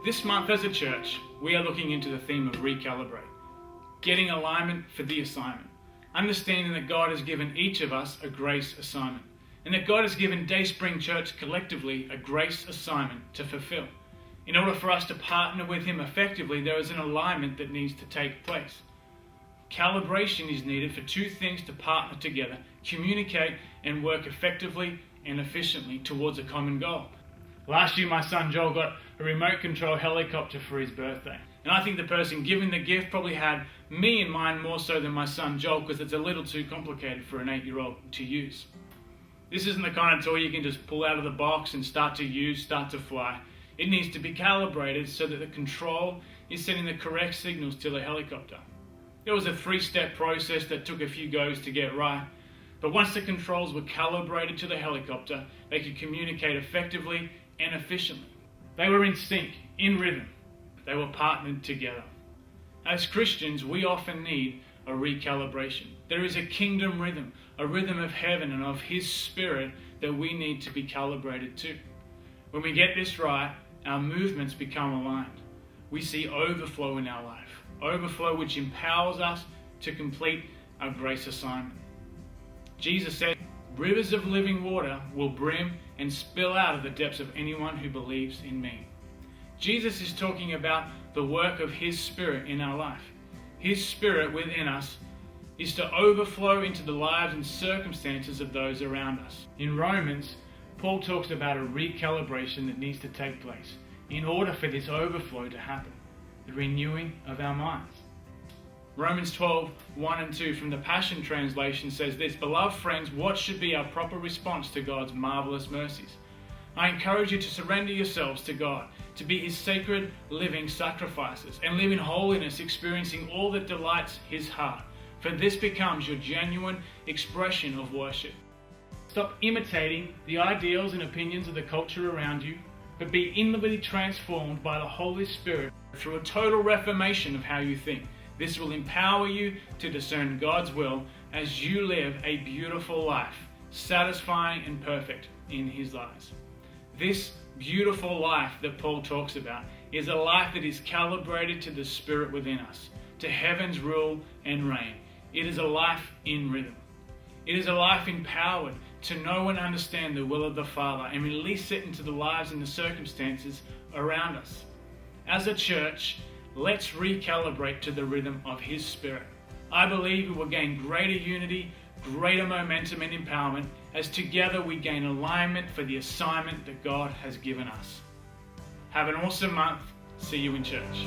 This month as a church, we are looking into the theme of Re-Calibrate, getting alignment for the assignment, understanding that God has given each of us a grace assignment, and that God has given DaySpring Church collectively a grace assignment to fulfill. In order for us to partner with Him effectively, there is an alignment that needs to take place. Calibration is needed for two things to partner together, communicate and work effectively and efficiently towards a common goal. Last year my son Joel got a remote control helicopter for his birthday. And I think the person giving the gift probably had me in mind more so than my son Joel, because it's a little too complicated for an 8-year-old to use. This isn't the kind of toy you can just pull out of the box and start to fly. It needs to be calibrated so that the control is sending the correct signals to the helicopter. It was a 3-step process that took a few goes to get right. But once the controls were calibrated to the helicopter, they could communicate effectively and efficiently. They were in sync, in rhythm. They were partnered together. As Christians, we often need a recalibration. There is a kingdom rhythm, a rhythm of heaven and of His Spirit that we need to be calibrated to. When we get this right, our movements become aligned. We see overflow in our life, overflow which empowers us to complete our grace assignment. Jesus said, "Rivers of living water will brim and spill out of the depths of anyone who believes in me." Jesus is talking about the work of His Spirit in our life. His Spirit within us is to overflow into the lives and circumstances of those around us. In Romans, Paul talks about a recalibration that needs to take place in order for this overflow to happen, the renewing of our minds. Romans 12:1 and 2 from the Passion Translation says this: "Beloved friends, what should be our proper response to God's marvelous mercies? I encourage you to surrender yourselves to God, to be His sacred living sacrifices, and live in holiness, experiencing all that delights His heart. For this becomes your genuine expression of worship." Stop imitating the ideals and opinions of the culture around you, but be inwardly transformed by the Holy Spirit through a total reformation of how you think. This will empower you to discern God's will as you live a beautiful life, satisfying and perfect in His eyes. This beautiful life that Paul talks about is a life that is calibrated to the Spirit within us, to heaven's rule and reign. It is a life in rhythm. It is a life empowered to know and understand the will of the Father and release it into the lives and the circumstances around us. As a church, let's recalibrate to the rhythm of His Spirit. I believe we will gain greater unity, greater momentum and empowerment as together we gain alignment for the assignment that God has given us. Have an awesome month. See you in church.